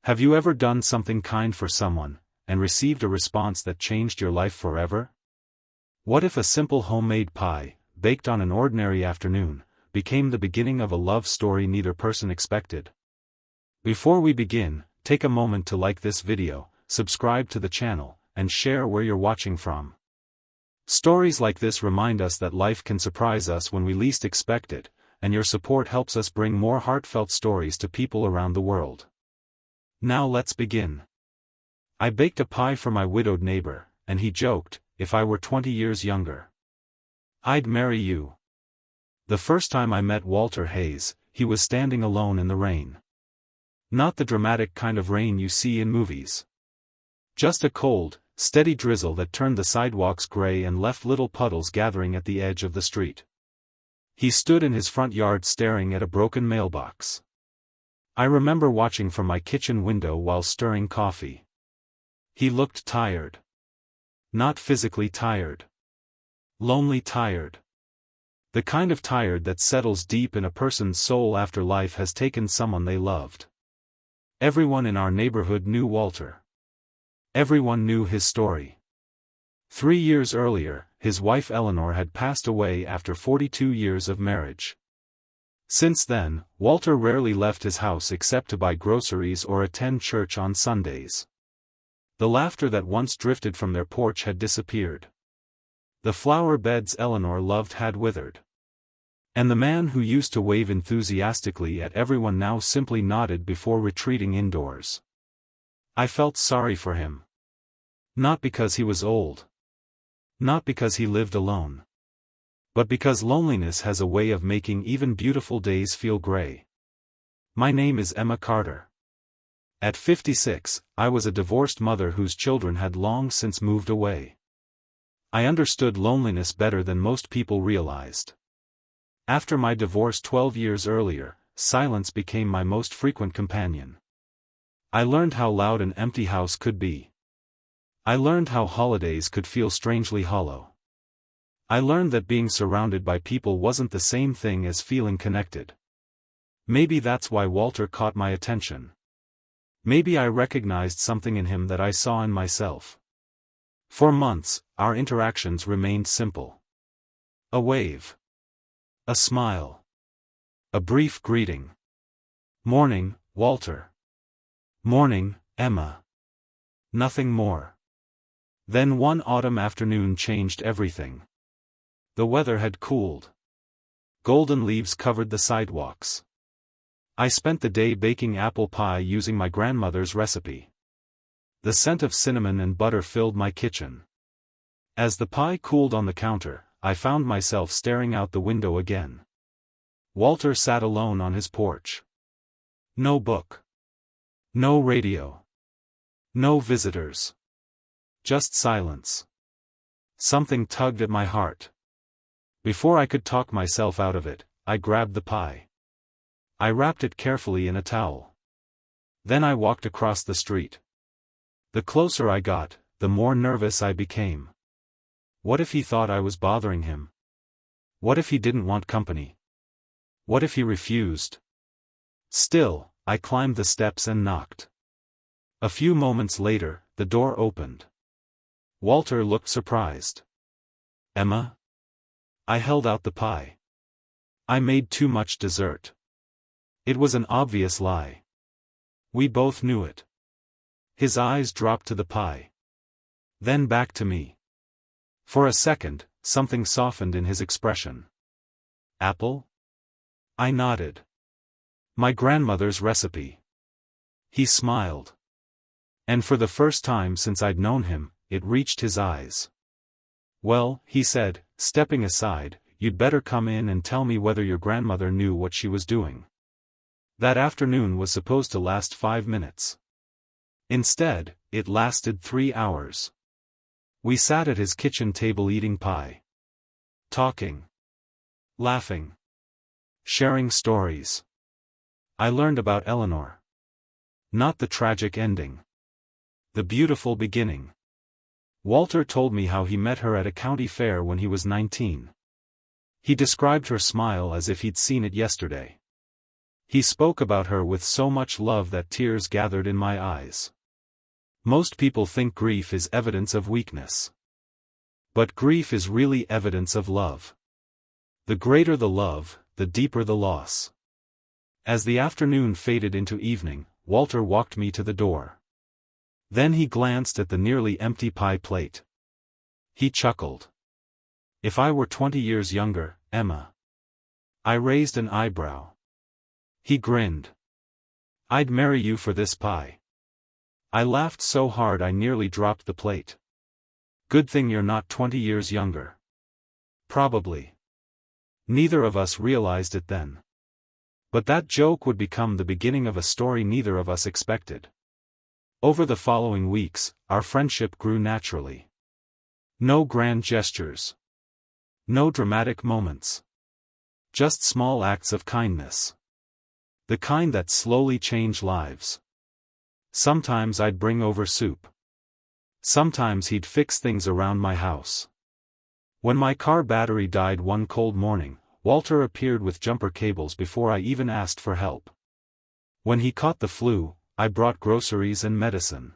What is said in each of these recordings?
Have you ever done something kind for someone, and received a response that changed your life forever? What if a simple homemade pie, baked on an ordinary afternoon, became the beginning of a love story neither person expected? Before we begin, take a moment to like this video, subscribe to the channel, and share where you're watching from. Stories like this remind us that life can surprise us when we least expect it, and your support helps us bring more heartfelt stories to people around the world. Now let's begin. I baked a pie for my widowed neighbor, and he joked, "If I were 20 years younger, I'd marry you." The first time I met Walter Hayes, he was standing alone in the rain. Not the dramatic kind of rain you see in movies. Just a cold, steady drizzle that turned the sidewalks gray and left little puddles gathering at the edge of the street. He stood in his front yard staring at a broken mailbox. I remember watching from my kitchen window while stirring coffee. He looked tired. Not physically tired. Lonely tired. The kind of tired that settles deep in a person's soul after life has taken someone they loved. Everyone in our neighborhood knew Walter. Everyone knew his story. 3 years earlier, his wife Eleanor had passed away after 42 years of marriage. Since then, Walter rarely left his house except to buy groceries or attend church on Sundays. The laughter that once drifted from their porch had disappeared. The flower beds Eleanor loved had withered. And the man who used to wave enthusiastically at everyone now simply nodded before retreating indoors. I felt sorry for him. Not because he was old. Not because he lived alone. But because loneliness has a way of making even beautiful days feel gray. My name is Emma Carter. At 56, I was a divorced mother whose children had long since moved away. I understood loneliness better than most people realized. After my divorce 12 years earlier, silence became my most frequent companion. I learned how loud an empty house could be. I learned how holidays could feel strangely hollow. I learned that being surrounded by people wasn't the same thing as feeling connected. Maybe that's why Walter caught my attention. Maybe I recognized something in him that I saw in myself. For months, our interactions remained simple. A wave. A smile. A brief greeting. "Morning, Walter." "Morning, Emma." Nothing more. Then one autumn afternoon changed everything. The weather had cooled. Golden leaves covered the sidewalks. I spent the day baking apple pie using my grandmother's recipe. The scent of cinnamon and butter filled my kitchen. As the pie cooled on the counter, I found myself staring out the window again. Walter sat alone on his porch. No book. No radio. No visitors. Just silence. Something tugged at my heart. Before I could talk myself out of it, I grabbed the pie. I wrapped it carefully in a towel. Then I walked across the street. The closer I got, the more nervous I became. What if he thought I was bothering him? What if he didn't want company? What if he refused? Still, I climbed the steps and knocked. A few moments later, the door opened. Walter looked surprised. "Emma?" I held out the pie. I made too much dessert. It was an obvious lie. We both knew it. His eyes dropped to the pie. Then back to me. For a second, something softened in his expression. "Apple?" I nodded. "My grandmother's recipe." He smiled. And for the first time since I'd known him, it reached his eyes. "Well," he said, stepping aside, "you'd better come in and tell me whether your grandmother knew what she was doing." That afternoon was supposed to last 5 minutes. Instead, it lasted 3 hours. We sat at his kitchen table eating pie. Talking. Laughing. Sharing stories. I learned about Eleanor. Not the tragic ending. The beautiful beginning. Walter told me how he met her at a county fair when he was 19. He described her smile as if he'd seen it yesterday. He spoke about her with so much love that tears gathered in my eyes. Most people think grief is evidence of weakness. But grief is really evidence of love. The greater the love, the deeper the loss. As the afternoon faded into evening, Walter walked me to the door. Then he glanced at the nearly empty pie plate. He chuckled. "If I were 20 years younger, Emma." I raised an eyebrow. He grinned. "I'd marry you for this pie." I laughed so hard I nearly dropped the plate. "Good thing you're not 20 years younger." Probably. Neither of us realized it then. But that joke would become the beginning of a story neither of us expected. Over the following weeks, our friendship grew naturally. No grand gestures. No dramatic moments. Just small acts of kindness. The kind that slowly change lives. Sometimes I'd bring over soup. Sometimes he'd fix things around my house. When my car battery died one cold morning, Walter appeared with jumper cables before I even asked for help. When he caught the flu, I brought groceries and medicine.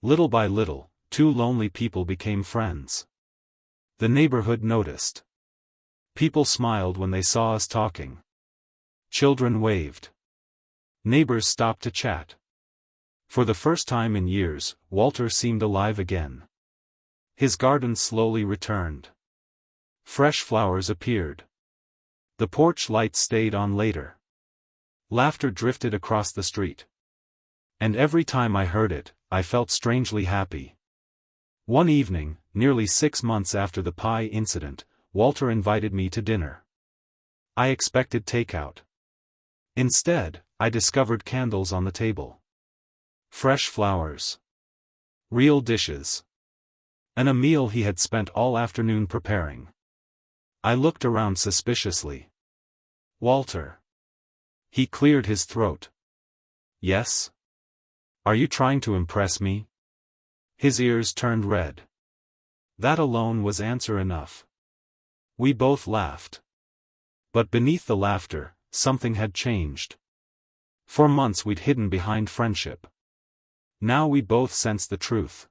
Little by little, two lonely people became friends. The neighborhood noticed. People smiled when they saw us talking. Children waved. Neighbors stopped to chat. For the first time in years, Walter seemed alive again. His garden slowly returned. Fresh flowers appeared. The porch lights stayed on later. Laughter drifted across the street. And every time I heard it, I felt strangely happy. One evening, nearly 6 months after the pie incident, Walter invited me to dinner. I expected takeout. Instead, I discovered candles on the table. Fresh flowers. Real dishes. And a meal he had spent all afternoon preparing. I looked around suspiciously. "Walter." He cleared his throat. "Yes? Are you trying to impress me?" His ears turned red. That alone was answer enough. We both laughed. But beneath the laughter, something had changed. For months we'd hidden behind friendship. Now we both sensed the truth.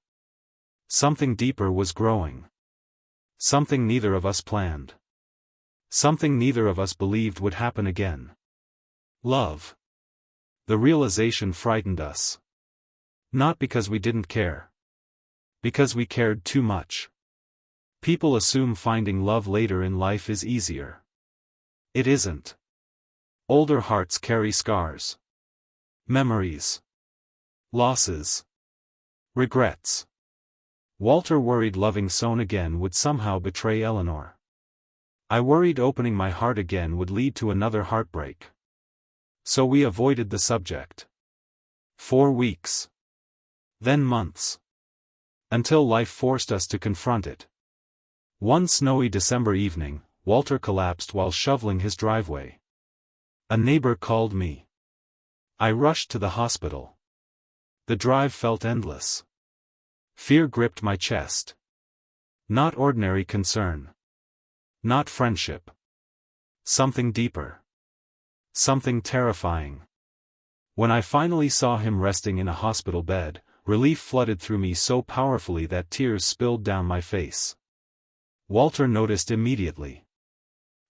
Something deeper was growing. Something neither of us planned. Something neither of us believed would happen again. Love. The realization frightened us. Not because we didn't care. Because we cared too much. People assume finding love later in life is easier. It isn't. Older hearts carry scars. Memories. Losses. Regrets. Walter worried loving Soan again would somehow betray Eleanor. I worried opening my heart again would lead to another heartbreak. So we avoided the subject. 4 weeks. Then months. Until life forced us to confront it. One snowy December evening, Walter collapsed while shoveling his driveway. A neighbor called me. I rushed to the hospital. The drive felt endless. Fear gripped my chest. Not ordinary concern. Not friendship. Something deeper. Something terrifying. When I finally saw him resting in a hospital bed, relief flooded through me so powerfully that tears spilled down my face. Walter noticed immediately.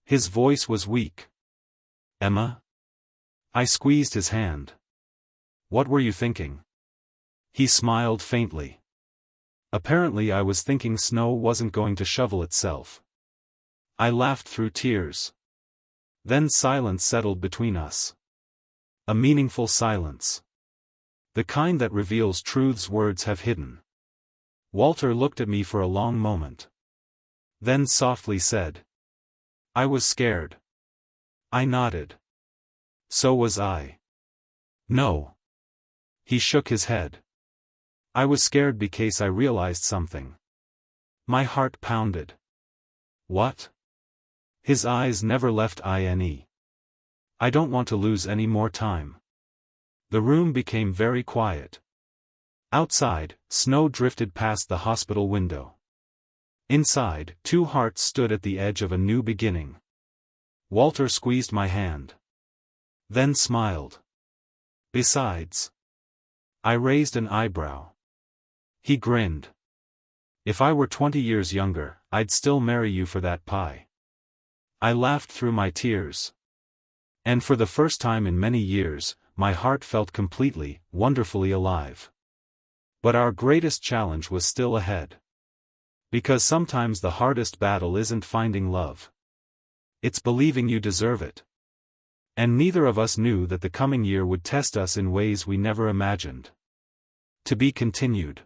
His voice was weak. "Emma?" I squeezed his hand. "What were you thinking?" He smiled faintly. Apparently I was thinking snow wasn't going to shovel itself. I laughed through tears. Then silence settled between us. A meaningful silence. The kind that reveals truths words have hidden. Walter looked at me for a long moment. Then softly said, "I was scared." I nodded. So was I. "No." He shook his head. "I was scared because I realized something." My heart pounded. "What?" His eyes never left me. "I don't want to lose any more time." The room became very quiet. Outside, snow drifted past the hospital window. Inside, 2 hearts stood at the edge of a new beginning. Walter squeezed my hand. then smiled. Besides. I raised an eyebrow. He grinned. If I were 20 years younger, I'd still marry you for that pie. I laughed through my tears. And for the first time in many years, my heart felt completely, wonderfully alive. But our greatest challenge was still ahead. Because sometimes the hardest battle isn't finding love. It's believing you deserve it. And neither of us knew that the coming year would test us in ways we never imagined. To be continued.